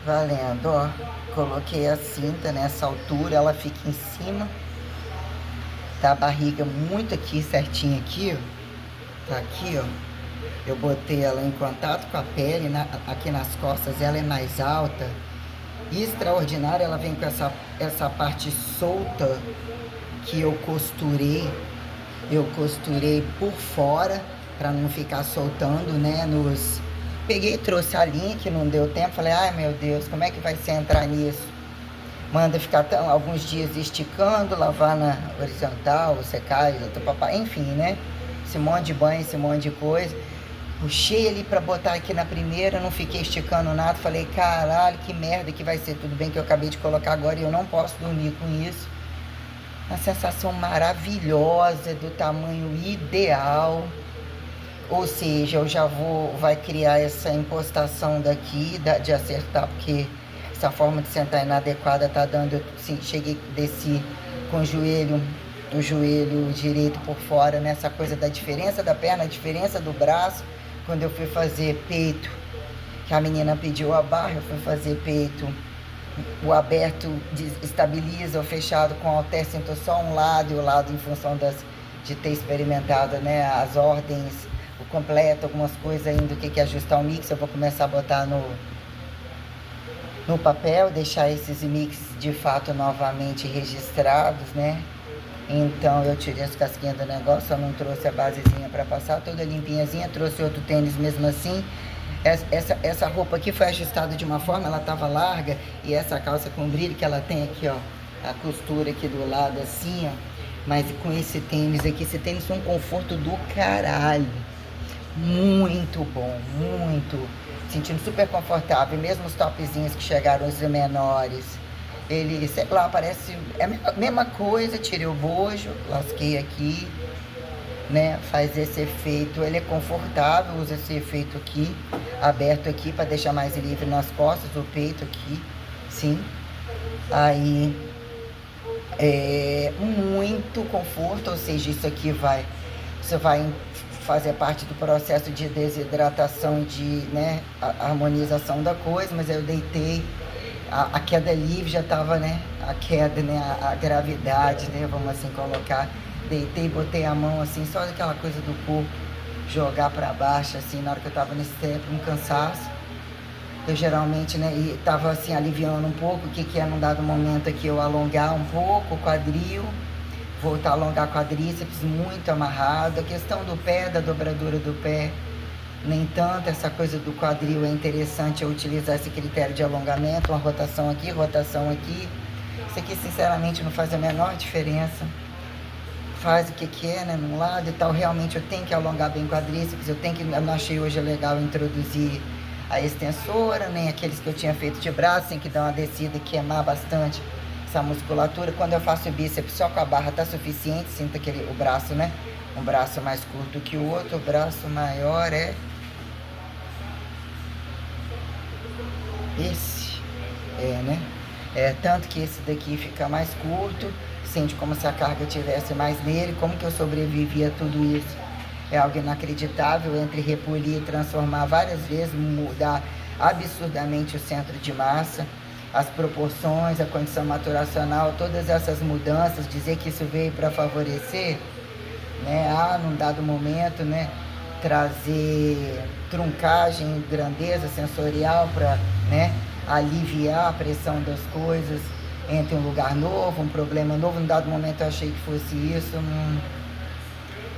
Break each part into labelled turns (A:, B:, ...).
A: Valendo, ó. Coloquei a cinta nessa altura, ela fica em cima. Tá a barriga muito aqui, certinho aqui, ó. Tá aqui, ó. Eu botei ela em contato com a pele, aqui nas costas ela é mais alta. Extraordinária, ela vem com essa parte solta que eu costurei. Eu costurei por fora, para não ficar soltando, né, Peguei e trouxe a linha, que não deu tempo. Falei, ai meu Deus, como é que vai ser entrar nisso? Manda ficar alguns dias esticando, lavar na horizontal, secar, enfim, né? Esse monte de banho, esse monte de coisa. Puxei ali pra botar aqui na primeira, não fiquei esticando nada. Falei, caralho, que merda que vai ser. Tudo bem que eu acabei de colocar agora e eu não posso dormir com isso. Uma sensação maravilhosa, do tamanho ideal. Ou seja, eu já vai criar essa impostação daqui, de acertar, porque essa forma de sentar inadequada tá dando, eu cheguei, desci com o joelho direito por fora, nessa coisa da diferença da perna, a diferença do braço. Quando eu fui fazer peito, que a menina pediu a barra, eu fui fazer peito, o aberto estabiliza, o fechado com halter, sinto só um lado, e o lado em função de ter experimentado, né, as ordens, o completo, algumas coisas ainda, o que ajustar o mix. Eu vou começar a botar no papel, deixar esses mix de fato novamente registrados, né? Então eu tirei as casquinhas do negócio, eu não trouxe a basezinha para passar, toda limpinhazinha, trouxe outro tênis mesmo assim. Essa roupa aqui foi ajustada de uma forma, ela tava larga, e essa calça com brilho que ela tem aqui, ó, a costura aqui do lado assim, ó. Mas com esse tênis aqui, esse tênis é um conforto do caralho. Muito bom, muito. Sentindo super confortável. Mesmo os topzinhos que chegaram, os menores, ele, sei lá, parece é a mesma coisa. Tirei o bojo, lasquei aqui, né? Faz esse efeito, ele é confortável, usa esse efeito aqui, aberto aqui, para deixar mais livre nas costas, o peito aqui, sim. Aí, é muito conforto, ou seja, isso aqui você vai fazer parte do processo de desidratação, de, né, a harmonização da coisa. Mas aí eu deitei, a queda livre já tava, né, a queda, né, a gravidade, né, vamos assim colocar. Deitei, botei a mão assim, só aquela coisa do corpo jogar para baixo, assim, na hora que eu tava nesse tempo, um cansaço. Eu geralmente, né, e tava assim aliviando um pouco, o que é num dado momento aqui eu alongar um pouco o quadril, voltar a alongar quadríceps muito amarrado. A questão do pé, da dobradura do pé, nem tanto. Essa coisa do quadril é interessante eu utilizar esse critério de alongamento, uma rotação aqui, rotação aqui. Isso aqui sinceramente não faz a menor diferença. Faz o que é, né, num lado e tal. Realmente eu tenho que alongar bem quadríceps, eu não achei hoje legal introduzir a extensora, nem aqueles que eu tinha feito de braço, tem que dar uma descida e queimar bastante essa musculatura. Quando eu faço o bíceps só com a barra tá suficiente, sinta o braço, né, um braço mais curto que o outro, o braço maior é esse, né, tanto que esse daqui fica mais curto, sente como se a carga tivesse mais nele. Como que eu sobrevivi a tudo isso? É algo inacreditável, entre repolir e transformar várias vezes, mudar absurdamente o centro de massa, as proporções, a condição maturacional, todas essas mudanças. Dizer que isso veio para favorecer, né, num dado momento, né, trazer truncagem, grandeza sensorial para, né, aliviar a pressão das coisas, entre um lugar novo, um problema novo. Num dado momento eu achei que fosse isso,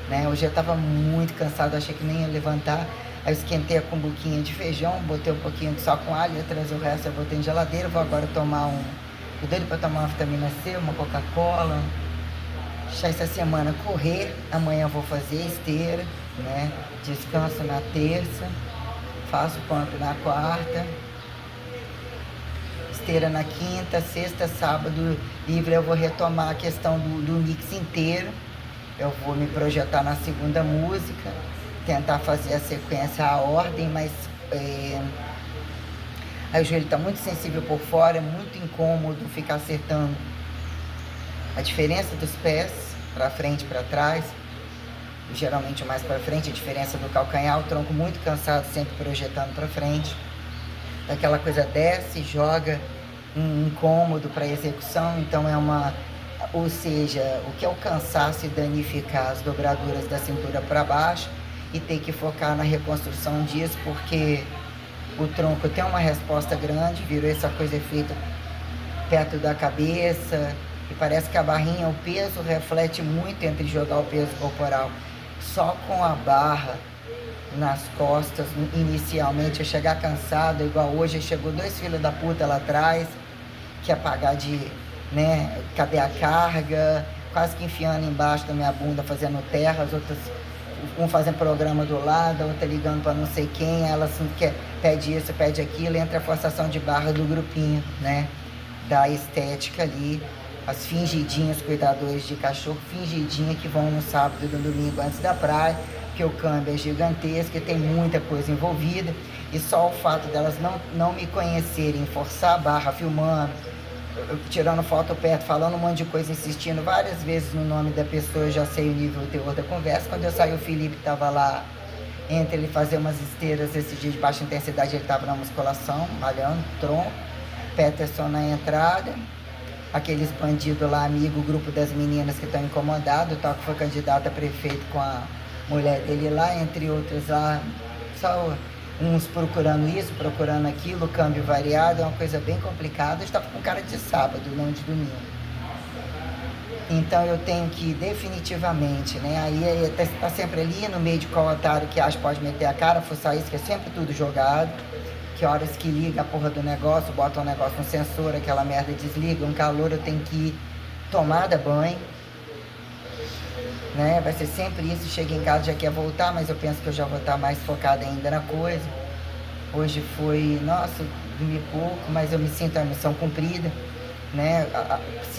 A: né? Hoje eu estava muito cansado, achei que nem ia levantar. Aí eu esquentei a cumbuquinha de feijão, botei um pouquinho de sal com alho, ia trazer o resto, eu botei em geladeira. Vou agora tomar tô doido para tomar uma vitamina C, uma Coca-Cola. Deixar essa semana correr, amanhã eu vou fazer esteira, né? Descanso na terça, faço pump na quarta, esteira na quinta, sexta, sábado livre. Eu vou retomar a questão do mix inteiro. Eu vou me projetar na segunda música, tentar fazer a sequência, a ordem, mas aí o joelho está muito sensível por fora, é muito incômodo ficar acertando a diferença dos pés, para frente e para trás, geralmente mais para frente, a diferença do calcanhar, o tronco muito cansado, sempre projetando para frente. daquela coisa desce, joga um incômodo para execução, então ou seja, o que é o cansaço e danificar as dobraduras da cintura para baixo e ter que focar na reconstrução disso, porque o tronco tem uma resposta grande, virou essa coisa feita perto da cabeça, e parece que a barrinha, o peso reflete muito entre jogar o peso corporal. Só com a barra nas costas, inicialmente, eu chegar cansado, igual hoje, chegou 2 filhos da puta lá atrás, que ia pagar de, né, cadê a carga, quase que enfiando embaixo da minha bunda, fazendo terra, as outras, um fazendo programa do lado, a outra ligando para não sei quem, ela assim, pede isso, pede aquilo, entra a forçação de barra do grupinho, né, da estética ali, as fingidinhas cuidadores de cachorro, fingidinha que vão no sábado e no domingo antes da praia, que o câmbio é gigantesco e tem muita coisa envolvida, e só o fato delas não me conhecerem, forçar a barra, filmando, tirando foto perto, falando um monte de coisa, insistindo várias vezes no nome da pessoa, eu já sei o nível, o teor da conversa. Quando eu saí, o Felipe estava lá, entre ele fazer umas esteiras esse dia de baixa intensidade, ele estava na musculação, malhando, tronco, Peterson na entrada, aqueles bandidos lá, amigo, o grupo das meninas que estão incomodados, o tal que foi candidato a prefeito com a mulher dele lá, entre outros lá, só uns procurando isso, procurando aquilo, câmbio variado, é uma coisa bem complicada. Eu estava com cara de sábado, não de domingo. Então eu tenho que definitivamente, né, aí tá sempre ali no meio de qual otário que acha que pode meter a cara, fuçar isso, que é sempre tudo jogado, que horas que liga a porra do negócio, bota um negócio no sensor, aquela merda desliga, um calor, eu tenho que ir tomada banho, né? Vai ser sempre isso, chega em casa, já quer voltar, mas eu penso que eu já vou estar mais focada ainda na coisa. Hoje foi, nossa, dormi pouco, mas eu me sinto a missão cumprida, né?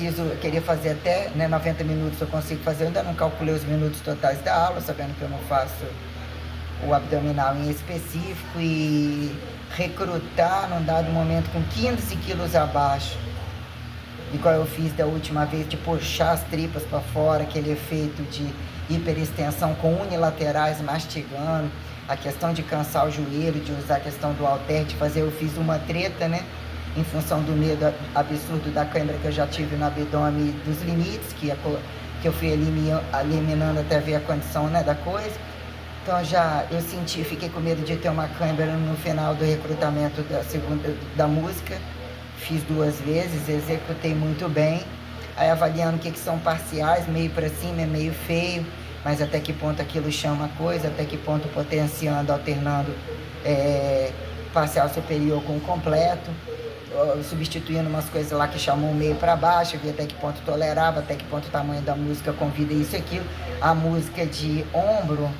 A: Eu queria fazer até, né, 90 minutos eu consigo fazer, eu ainda não calculei os minutos totais da aula, sabendo que eu não faço o abdominal em específico, e recrutar num dado momento com 15 quilos abaixo, igual eu fiz da última vez, de puxar as tripas para fora, aquele efeito de hiperextensão com unilaterais mastigando, a questão de cansar o joelho, de usar a questão do halter, de fazer, eu fiz uma treta, né, em função do medo absurdo da câimbra que eu já tive no abdômen, dos limites que eu fui eliminando até ver a condição, né, da coisa. Então eu fiquei com medo de ter uma câimbra no final do recrutamento da música. Fiz 2 vezes, executei muito bem. Aí avaliando o que são parciais, meio para cima, é meio feio, mas até que ponto aquilo chama coisa, até que ponto potenciando, alternando parcial superior com completo, substituindo umas coisas lá que chamam meio para baixo, vi até que ponto tolerava, até que ponto o tamanho da música convida isso e aquilo. A música de ombro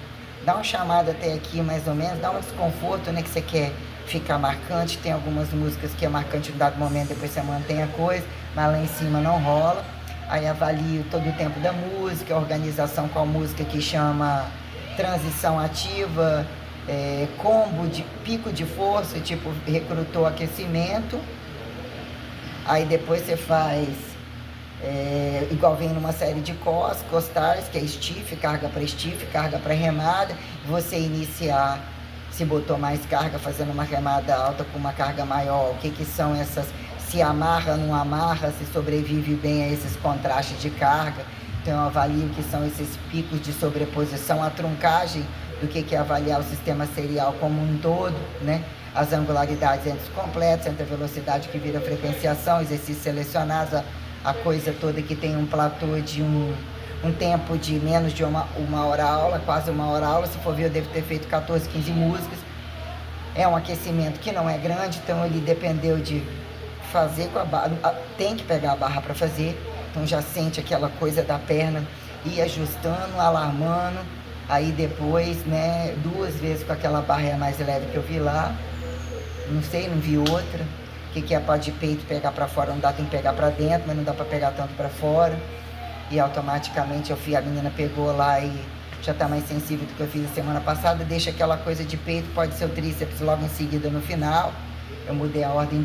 A: dá um chamado até aqui mais ou menos, dá um desconforto, né, que você quer ficar marcante. Tem algumas músicas que é marcante em um dado momento, depois você mantém a coisa, mas lá em cima não rola. Aí avalio todo o tempo da música, a organização com a música que chama transição ativa, combo de pico de força, tipo recrutou aquecimento, aí depois você faz igual vem numa série de costais, que é stiff, carga para stiff, carga para remada, você iniciar, se botou mais carga, fazendo uma remada alta com uma carga maior, o que são essas, se amarra, não amarra, se sobrevive bem a esses contrastes de carga. Então eu avalio o que são esses picos de sobreposição, a truncagem do que é avaliar o sistema serial como um todo, né? As angularidades entre os completos, entre a velocidade que vira frequenciação, exercícios selecionados, a coisa toda que tem um platô de um tempo de menos de uma hora aula, quase uma hora aula. Se for ver, eu devo ter feito 14, 15 músicas. É um aquecimento que não é grande, então ele dependeu de fazer com a barra, tem que pegar a barra para fazer, então já sente aquela coisa da perna, ir ajustando, alarmando, aí depois, né, 2 vezes com aquela barra mais leve que eu vi lá, não sei, não vi outra. O que é a parte de peito, pegar para fora, não dá, tem que pegar para dentro, mas não dá para pegar tanto para fora. E automaticamente a menina pegou lá e já está mais sensível do que eu fiz a semana passada, deixa aquela coisa de peito, pode ser o tríceps logo em seguida no final. Eu mudei a ordem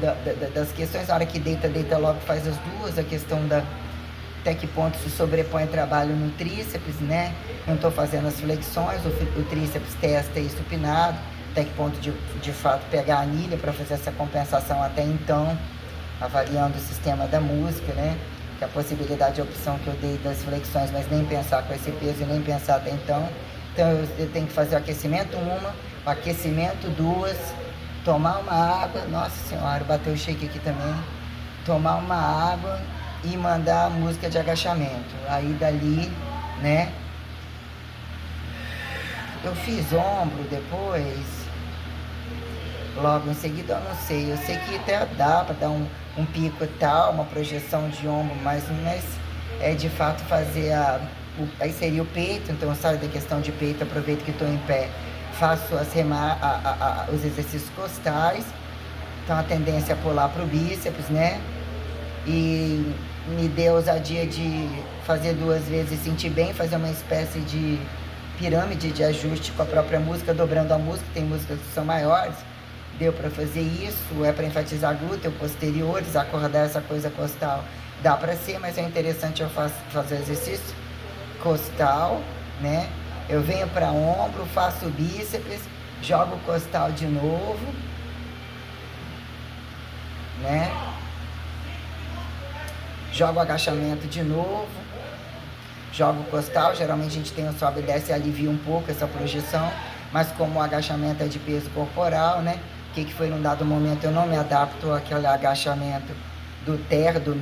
A: das questões, na hora que deita logo, faz as duas, a questão da até que ponto se sobrepõe trabalho no tríceps, né? Não estou fazendo as flexões, o tríceps testa e supinado, até que ponto de fato pegar a anilha para fazer essa compensação até então, avaliando o sistema da música, né? Que a possibilidade de opção que eu dei das flexões, mas nem pensar com esse peso e nem pensar até então. Então eu tenho que fazer o aquecimento o aquecimento 2, tomar uma água, nossa senhora, bateu o shake aqui também, tomar uma água e mandar a música de agachamento. Aí dali, né? Eu fiz ombro depois, logo em seguida eu não sei. Eu sei que até dá para dar um pico e tal, uma projeção de ombro, mas é de fato fazer aí seria o peito. Então eu saio da questão de peito, aproveito que estou em pé, faço os exercícios costais. Então a tendência é pular para o bíceps, né? E me deu a ousadia de fazer 2 vezes e sentir bem, fazer uma espécie de pirâmide de ajuste com a própria música, dobrando a música. Tem músicas que são maiores, deu para fazer isso. É para enfatizar glúteo, posteriores, acordar essa coisa costal, dá para ser, mas é interessante eu fazer exercício costal, né? Eu venho para ombro, faço bíceps, jogo o costal de novo, né? Jogo o agachamento de novo, jogo o costal. Geralmente a gente tem o sobe e desce e alivia um pouco essa projeção, mas como o agachamento é de peso corporal, né? O que foi num dado momento, eu não me adapto àquele agachamento do terra, do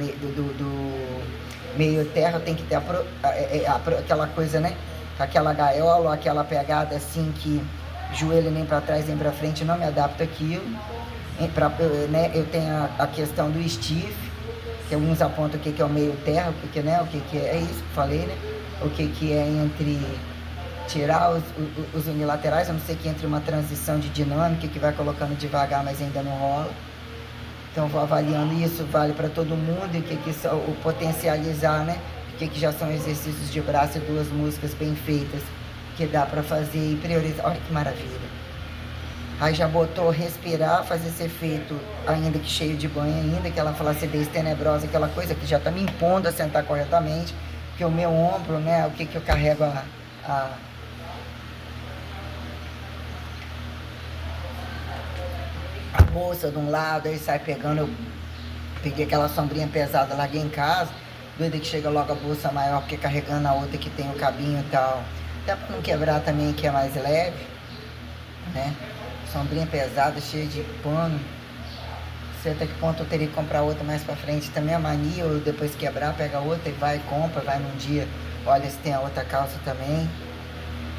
A: meio terra, tem que ter aquela coisa, né? Aquela gaiola, aquela pegada assim que joelho nem para trás nem para frente, não me adapto àquilo. Né? Eu tenho a questão do stiff, que alguns apontam o que é o meio terra, né? O que é isso que falei, né? O que é entre tirar os unilaterais, eu não sei que entre uma transição de dinâmica que vai colocando devagar, mas ainda não rola. Então vou avaliando isso, vale para todo mundo, e o potencializar, né? O que já são exercícios de braço e 2 músicas bem feitas, que dá para fazer e priorizar. Olha que maravilha. Aí já botou respirar, fazer esse efeito, ainda que cheio de banho, ainda aquela flacidez tenebrosa, aquela coisa que já tá me impondo a sentar corretamente, porque o meu ombro, né? O que eu carrego a bolsa de um lado, aí sai pegando. Eu peguei aquela sombrinha pesada, larguei em casa, doida que chega logo a bolsa maior, porque carregando a outra que tem o cabinho e tal, até pra não quebrar também, que é mais leve, né? Sombrinha pesada, cheia de pano. Não sei até que ponto eu teria que comprar outra mais pra frente. Também a mania, ou depois quebrar, pega outra e vai, compra, vai num dia, olha se tem a outra calça também.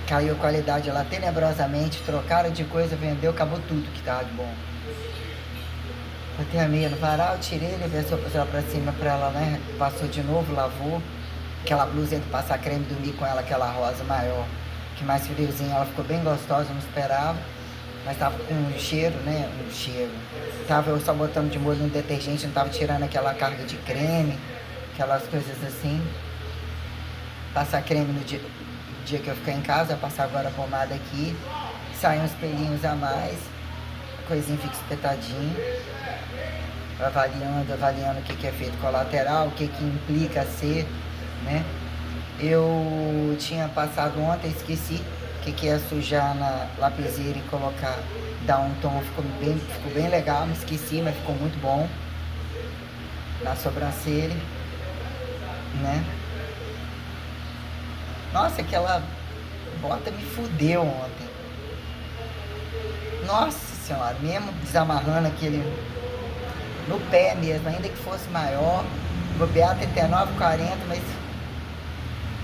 A: Caiu a qualidade lá tenebrosamente, trocaram de coisa, vendeu, acabou tudo que tava de bom. Botei a meia no varal, tirei, levei ela pra cima pra ela, né? Passou de novo, lavou. Aquela blusa entre passar creme e dormir com ela, aquela rosa maior, que mais friozinha, ela ficou bem gostosa, não esperava. Mas tava com um cheiro, né? Um cheiro. Tava eu só botando de molho no detergente, não tava tirando aquela carga de creme, aquelas coisas assim. Passar creme no dia que eu ficar em casa, passar agora a pomada aqui. Sai uns pelinhos a mais, a coisinha fica espetadinha. Avaliando o que é efeito colateral, o que implica ser, né? Eu tinha passado ontem, esqueci o que é sujar na lapiseira e colocar, dar um tom, ficou bem legal, me esqueci, mas ficou muito bom. Na sobrancelha, né? Nossa, aquela bota me fudeu ontem. Nossa senhora, mesmo desamarrando aquele no pé mesmo, ainda que fosse maior, bobear até 9,40, mas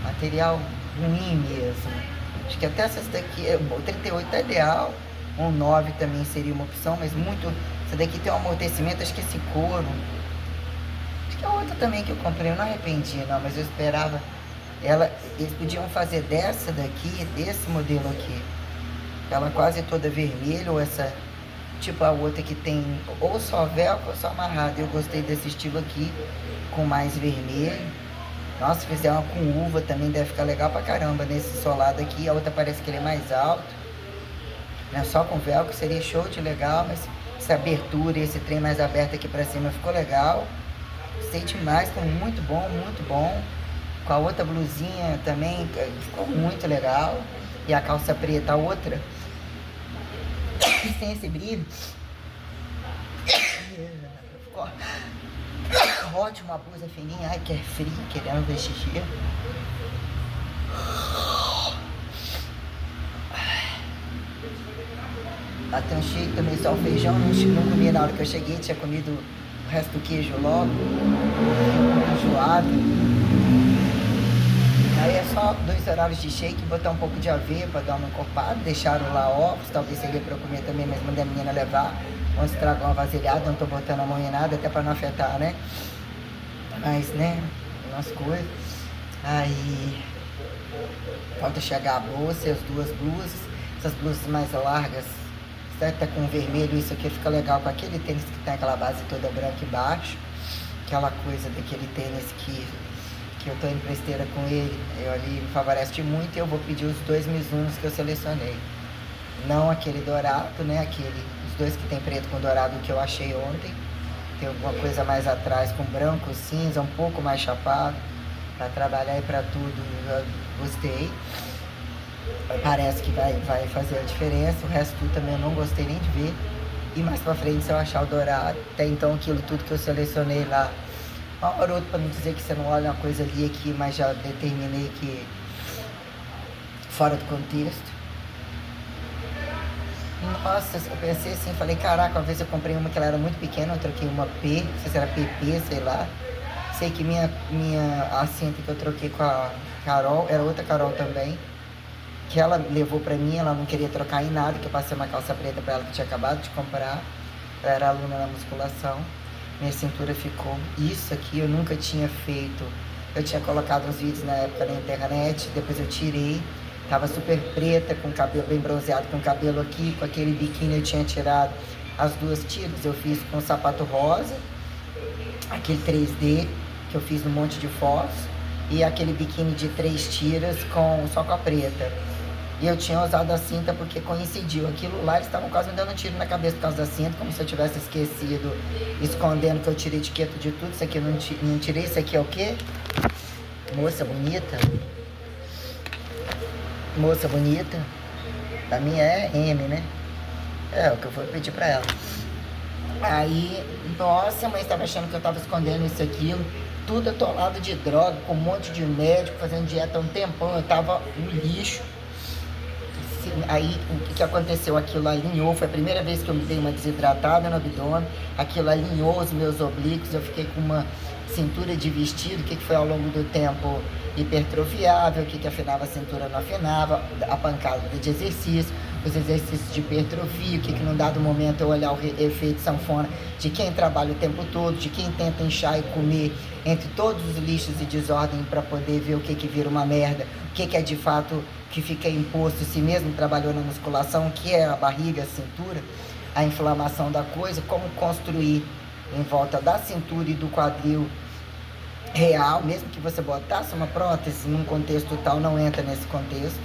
A: material ruim mesmo. Acho que até essas daqui, o 38 é ideal, um 9 também seria uma opção, mas muito, essa daqui tem um amortecimento, acho que esse couro. Acho que a outra também que eu comprei, eu não arrependi não, mas eu esperava, eles podiam fazer dessa daqui, desse modelo aqui, ela quase toda vermelha, ou essa, tipo a outra que tem ou só velcro ou só amarrado. Eu gostei desse estilo aqui, com mais vermelho. Nossa, se fizer uma com uva também deve ficar legal pra caramba nesse solado aqui. A outra parece que ele é mais alto, né? Só com velcro seria show de legal, mas essa abertura, esse trem mais aberto aqui pra cima ficou legal. Gostei demais, ficou muito bom, muito bom. Com a outra blusinha também ficou muito legal. E a calça preta, a outra sem esse brilho. Ficou ótimo, uma blusa fininha. Ai, que é frio, querendo vestir. Até um cheio, tomei só o feijão, não comi na hora que eu cheguei, tinha comido o resto do queijo logo, enjoado. Aí é só 2 horários de shake, botar um pouco de aveia para dar uma encorpada, deixaram lá ovos, talvez seria para eu comer também, mas mandei a menina levar, vamos estragar uma vasilhada, não tô botando a mão em nada, até para não afetar, né? Mas, né, umas coisas. Aí, falta chegar a bolsa e as 2 blusas, essas blusas mais largas, tá com vermelho, isso aqui fica legal com aquele tênis que tem aquela base toda branca embaixo, aquela coisa daquele tênis que eu tô empresteira com ele, ali me favorece muito, e eu vou pedir os 2 Mizunos que eu selecionei, não aquele dourado, né, os 2 que tem preto com dourado que eu achei ontem, tem alguma coisa mais atrás com branco, cinza, um pouco mais chapado, para trabalhar e para tudo, eu gostei. Parece que vai fazer a diferença, o resto tudo também eu não gostei nem de ver. E mais pra frente, se eu achar o dourado, até então aquilo tudo que eu selecionei lá, uma hora ou outra, pra não dizer que você não olha uma coisa ali aqui, mas já determinei que fora do contexto. Nossa, eu pensei assim, falei, caraca, uma vez eu comprei uma que ela era muito pequena, eu troquei uma P, não sei se era PP, sei lá. Sei que a cinta que eu troquei com a Carol, era outra Carol também, que ela levou pra mim, ela não queria trocar em nada, que eu passei uma calça preta pra ela que tinha acabado de comprar. Ela era aluna na musculação. Minha cintura ficou. Isso aqui eu nunca tinha feito. Eu tinha colocado uns vídeos na época na internet, depois eu tirei. Tava super preta, com cabelo bem bronzeado, com cabelo aqui, com aquele biquíni eu tinha tirado as 2 tiras. Eu fiz com sapato rosa, aquele 3D que eu fiz num monte de fotos, e aquele biquíni de 3 tiras só com a preta. E eu tinha usado a cinta porque coincidiu. Aquilo lá, eles estavam quase me dando um tiro na cabeça por causa da cinta, como se eu tivesse esquecido, escondendo que eu tirei etiqueta de tudo. Isso aqui eu não tirei. Isso aqui é o quê? Moça bonita. Moça bonita. Da minha é M, né? É o que eu vou pedir pra ela. Aí, nossa, a mãe estava achando que eu tava escondendo isso, aquilo. Tudo atolado de droga, com um monte de médico, fazendo dieta há um tempão. Eu tava no lixo. Aí o que aconteceu? Aquilo alinhou, foi a primeira vez que eu me dei uma desidratada no abdômen, aquilo alinhou os meus oblíquos, eu fiquei com uma cintura de vestido, o que foi ao longo do tempo hipertrofiável, o que afinava a cintura não afinava, a pancada de exercício, os exercícios de hipertrofia, o que num dado momento eu olhar o efeito sanfona de quem trabalha o tempo todo, de quem tenta inchar e comer entre todos os lixos e desordem para poder ver o que vira uma merda, o que é de fato que fica imposto se mesmo trabalhou na musculação, que é a barriga, a cintura, a inflamação da coisa, como construir em volta da cintura e do quadril real, mesmo que você botasse uma prótese num contexto tal, não entra nesse contexto,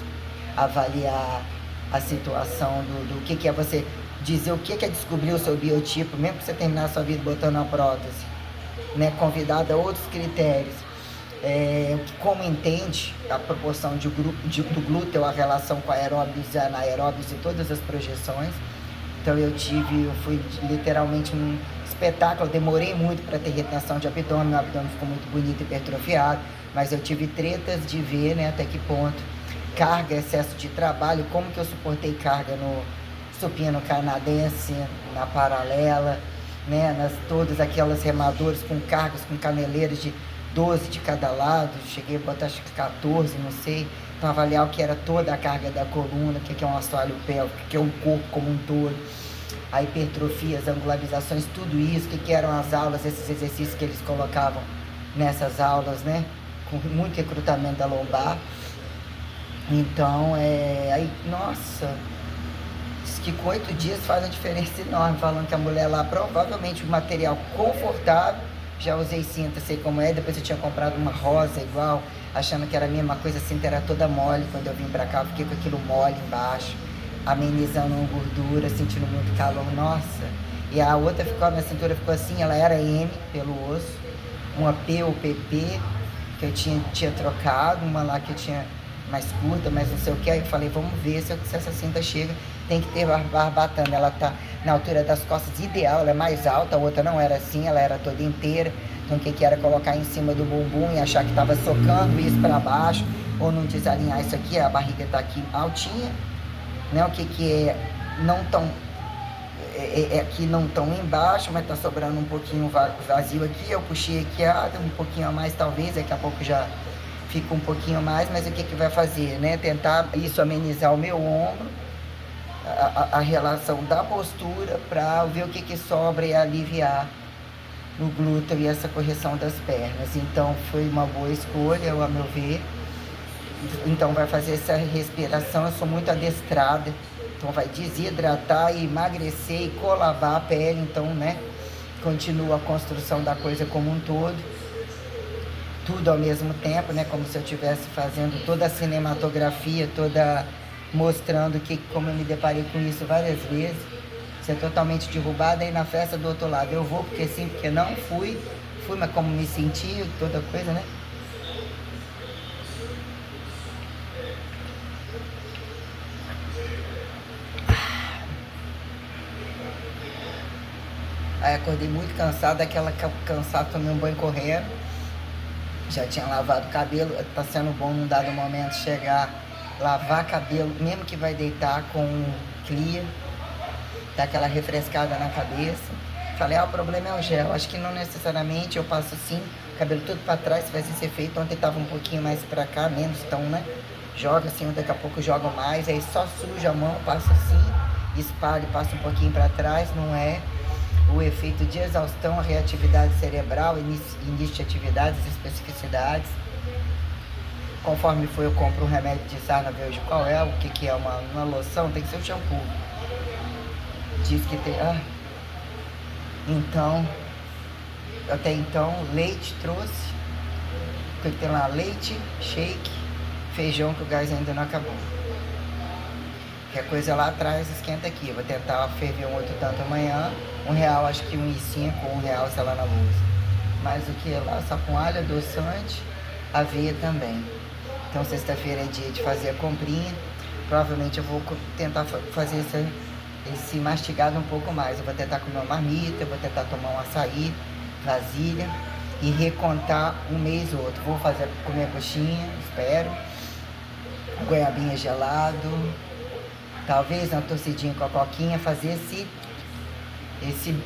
A: avaliar a situação do que é você dizer o que é descobrir o seu biotipo, mesmo que você terminar a sua vida botando uma prótese, né, convidado a outros critérios. Como entende a proporção do glúteo, a relação com aeróbios e anaeróbios e todas as projeções. Então eu fui literalmente um espetáculo, eu demorei muito para ter retenção de abdômen, meu abdômen ficou muito bonito, hipertrofiado, mas eu tive tretas de ver, né, até que ponto, carga, excesso de trabalho, como que eu suportei carga no supino canadense, na paralela, né, todas aquelas remadoras com cargas, com caneleiras de 12 de cada lado, cheguei a botar acho que 14, não sei, para avaliar o que era toda a carga da coluna, o que é um assoalho pélvico, o que é um corpo como um todo, a hipertrofia, as angularizações, tudo isso, o que eram as aulas, esses exercícios que eles colocavam nessas aulas, né, com muito recrutamento da lombar. Então, aí, nossa, diz que com 8 dias faz uma diferença enorme, falando que a mulher lá, provavelmente um material confortável, já usei cinta, sei como é, depois eu tinha comprado uma rosa igual, achando que era a mesma coisa, a cinta era toda mole, quando eu vim pra cá eu fiquei com aquilo mole embaixo, amenizando uma gordura, sentindo muito calor, nossa. E a outra a minha cintura ficou assim, ela era M pelo osso, uma P ou PP, que eu tinha trocado, uma lá que eu tinha mais curta, mais não sei o que. Aí eu falei, vamos ver se essa cinta chega. Tem que ter barbatana, ela tá na altura das costas ideal, ela é mais alta, a outra não era assim, ela era toda inteira. Então o que era colocar em cima do bumbum e achar que tava socando isso para baixo, ou não desalinhar isso aqui, a barriga tá aqui altinha, né? O que é não tão aqui não tão embaixo, mas tá sobrando um pouquinho vazio aqui. Eu puxei aqui um pouquinho a mais, talvez daqui a pouco já fica um pouquinho mais, mas o que vai fazer, né? Tentar isso amenizar o meu ombro, a relação da postura, para ver o que sobra e aliviar no glúteo e essa correção das pernas. Então foi uma boa escolha, a meu ver. Então vai fazer essa respiração, eu sou muito adestrada, então vai desidratar e emagrecer e colabar a pele, então, né, continua a construção da coisa como um todo, tudo ao mesmo tempo, né, como se eu estivesse fazendo toda a cinematografia, toda mostrando como eu me deparei com isso várias vezes, ser totalmente derrubada, aí na festa do outro lado eu vou porque sim, porque não fui, mas como me senti, toda coisa, né. Aí acordei muito cansada, cansada, tomei um banho correndo. Já tinha lavado o cabelo, tá sendo bom num dado momento chegar, lavar cabelo, mesmo que vai deitar com clear, dar aquela refrescada na cabeça. Falei, o problema é o gel. Acho que não necessariamente eu passo assim, cabelo todo pra trás, se vai ser feito. Ontem tava um pouquinho mais pra cá, menos, então, né? Joga assim, daqui a pouco joga mais, aí só suja a mão, passa assim, espalha e passa um pouquinho pra trás, não é o efeito de exaustão, a reatividade cerebral, início de atividades, especificidades. Conforme for, eu compro um remédio de sarna, vejo qual é, o que é uma loção, tem que ser o shampoo. Diz que tem... Então, até então, leite trouxe. Tem lá leite, shake, feijão, que o gás ainda não acabou. Qualquer coisa lá atrás, esquenta aqui. Eu vou tentar ferver um outro tanto amanhã. R$1, acho que R$1,05 ou R$1, sei lá, na luz. Mas o que lá? Só com alho, adoçante, aveia também. Então sexta-feira é dia de fazer a comprinha. Provavelmente eu vou tentar fazer esse mastigado um pouco mais. Eu vou tentar comer uma marmita, eu vou tentar tomar um açaí, vasilha e recontar um mês ou outro. Vou comer coxinha, espero. Goiabinha gelado. Talvez uma torcidinha com a coquinha, fazer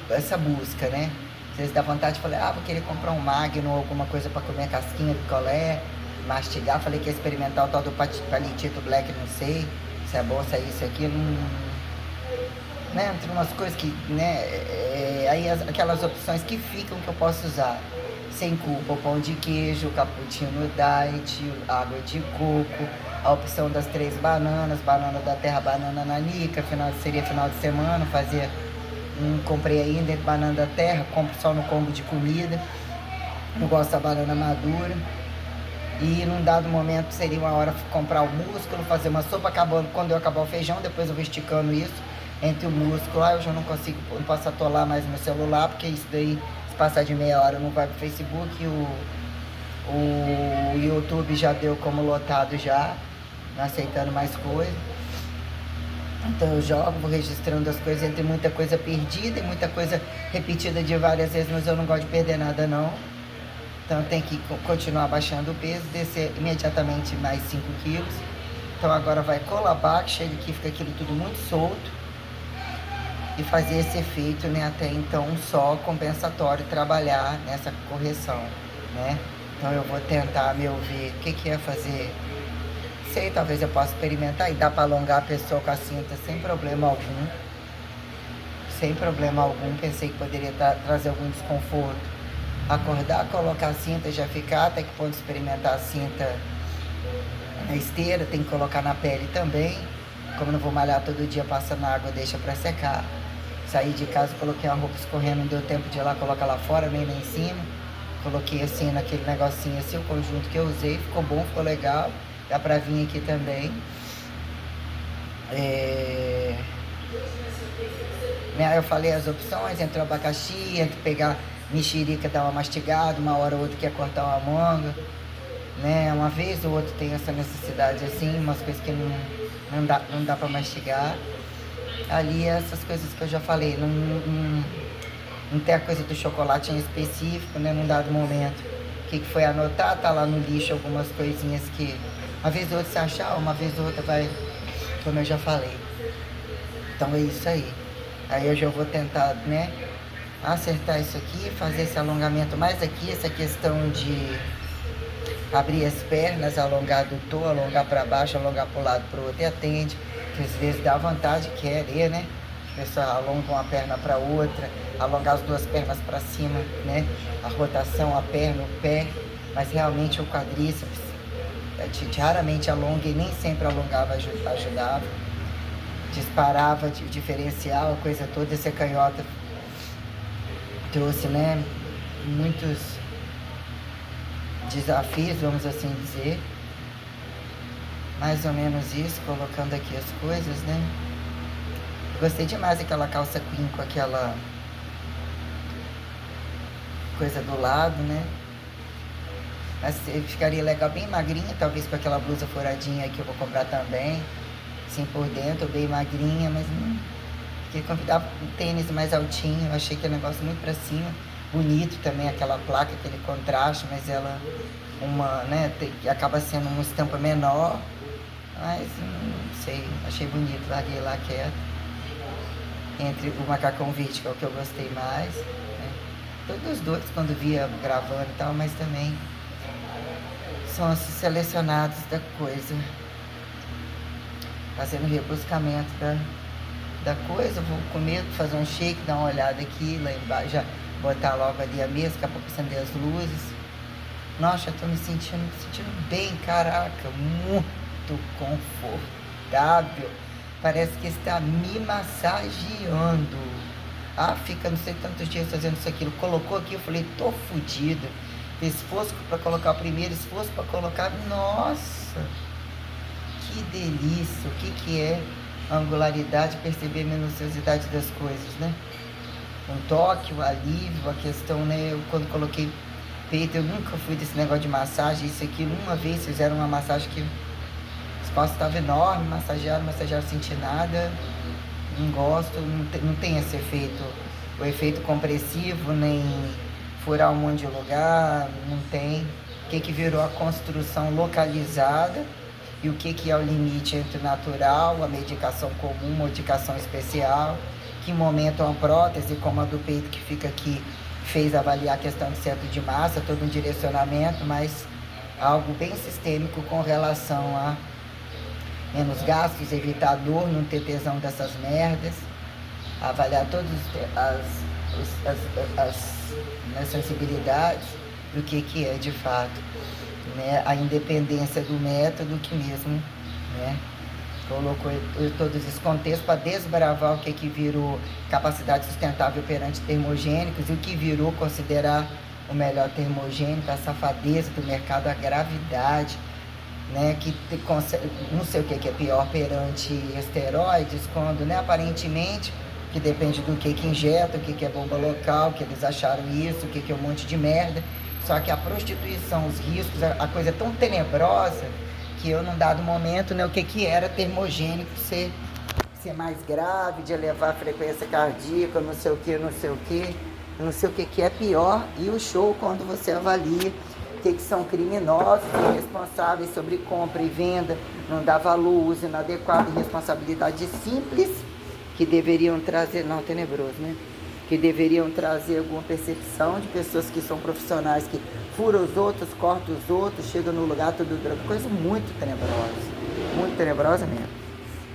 A: essa busca, né? Às vezes dá vontade de falar, vou querer comprar um Magno ou alguma coisa para comer casquinha de picolé, mastigar. Falei que ia experimentar o tal do palitito black, não sei se é bom, se é isso, aquilo, né? Entre umas coisas que, né? Aí aquelas opções que ficam que eu posso usar. Sem culpa, o pão de queijo, cappuccino diet, água de coco, a opção das 3 bananas, banana da terra, banana nanica, seria final de semana, fazer comprei ainda banana da terra, compro só no combo de comida, não gosto da banana madura. E num dado momento seria uma hora comprar o músculo, fazer uma sopa, quando eu acabar o feijão, depois eu vou esticando isso entre o músculo. Eu já não posso atolar mais meu celular, porque isso daí, se passar de meia hora, não vai pro Facebook. O YouTube já deu como lotado já, não aceitando mais coisa. Então eu jogo, vou registrando as coisas, entre muita coisa perdida e muita coisa repetida de várias vezes, mas eu não gosto de perder nada não. Então tem que continuar baixando o peso, descer imediatamente mais 5 quilos. Então agora vai colabar, que chega aqui, fica aquilo tudo muito solto. E fazer esse efeito, né, até então só compensatório, trabalhar nessa correção, né? Então eu vou tentar me ouvir o que é fazer. Sei, talvez eu possa experimentar e dá para alongar a pessoa com a cinta sem problema algum. Sem problema algum, pensei que poderia trazer algum desconforto. Acordar, colocar a cinta, já ficar, até que ponto experimentar a cinta na esteira, tem que colocar na pele também. Como não vou malhar todo dia, passa na água, deixa para secar. Saí de casa, coloquei a roupa escorrendo, não deu tempo de ir lá, colocar lá fora, nem lá em cima. Coloquei assim naquele negocinho assim, o conjunto que eu usei, ficou bom, ficou legal. Dá pra vir aqui também. Eu falei as opções, entre o abacaxi, entre pegar mexerica, dar uma mastigada, uma hora ou outra quer cortar uma manga. né? Uma vez ou outra tem essa necessidade assim, umas coisas que não dá para mastigar. Ali essas coisas que eu já falei, não tem a coisa do chocolate em específico, né? Num dado momento. O que foi anotar, tá lá no lixo algumas coisinhas que uma vez ou outra você achar, uma vez ou outra vai, como eu já falei. Então é isso aí. Aí eu já vou tentar, né, acertar isso aqui, fazer esse alongamento mais aqui, essa questão de abrir as pernas, alongar do adutor, alongar para baixo, alongar para o lado, para o outro, e atende, que às vezes dá vontade, querer, né? A pessoa alonga uma perna para outra, alongar as duas pernas para cima, né? A rotação, a perna, o pé, mas realmente o quadríceps, raramente alonga e nem sempre alongava, ajudava. Disparava de diferencial, coisa toda, essa canhota trouxe, né, muitos desafios, vamos assim dizer. Mais ou menos isso, colocando aqui as coisas, né. Gostei demais daquela calça queen com aquela coisa do lado, né. Mas ficaria legal bem magrinha, talvez com aquela blusa furadinha que eu vou comprar também. Assim por dentro, bem magrinha, mas não. Queria convidar um tênis mais altinho, eu achei que é um negócio muito pra cima. Bonito também, aquela placa, aquele contraste, mas ela, né, acaba sendo uma estampa menor. Mas, não sei, achei bonito, larguei lá quieto. Entre o macacão verde, que é o que eu gostei mais, né? Todos os dois, quando via gravando e tal, mas também são os selecionados da coisa. Fazendo rebuscamento da coisa, vou comer, fazer um shake, dar uma olhada aqui, lá embaixo, já botar logo ali a mesa, daqui a pouco acender as luzes. Nossa, eu tô me sentindo bem, caraca, muito confortável. Parece que está me massageando. Ah, fica não sei tantos dias fazendo isso, aquilo. Colocou aqui, eu falei, tô fodido. Esforço para colocar o primeiro, esforço para colocar, nossa! Que delícia, o que é angularidade, perceber a minuciosidade das coisas, né? Um toque, o alívio, a questão, né? Eu, quando coloquei peito, eu nunca fui desse negócio de massagem, isso e aquilo. Uma vez fizeram uma massagem que o espaço estava enorme, massagearam, senti nada. Não gosto, não tem esse efeito, o efeito compressivo, nem furar um monte de lugar, não tem. O que virou a construção localizada? E o que é o limite entre o natural, a medicação comum, modificação especial, que momento uma prótese, como a do peito que fica aqui, fez avaliar a questão de centro de massa, todo um direcionamento, mas algo bem sistêmico com relação a menos gastos, evitar dor, não ter tesão dessas merdas, avaliar todas as sensibilidades do que é de fato. Né, a independência do método que mesmo, né, colocou todos esses contextos para desbravar o que virou capacidade sustentável perante termogênicos e o que virou considerar o melhor termogênico, a safadeza do mercado, a gravidade, né, que não sei o que é pior perante esteroides, quando, né, aparentemente, que depende do que injeta, o que é bomba local, que eles acharam isso, o que é um monte de merda. Só que a prostituição, os riscos, a coisa é tão tenebrosa que eu, num dado momento, né, o que era termogênico ser mais grave, de elevar a frequência cardíaca, não sei o que é pior. E o show, quando você avalia o que são criminosos e responsáveis sobre compra e venda, não dá valor, uso inadequado e responsabilidade simples, que deveriam trazer, não, tenebroso, né? Que deveriam trazer alguma percepção de pessoas que são profissionais, que furam os outros, cortam os outros, chegam no lugar, tudo, coisa muito tenebrosa mesmo.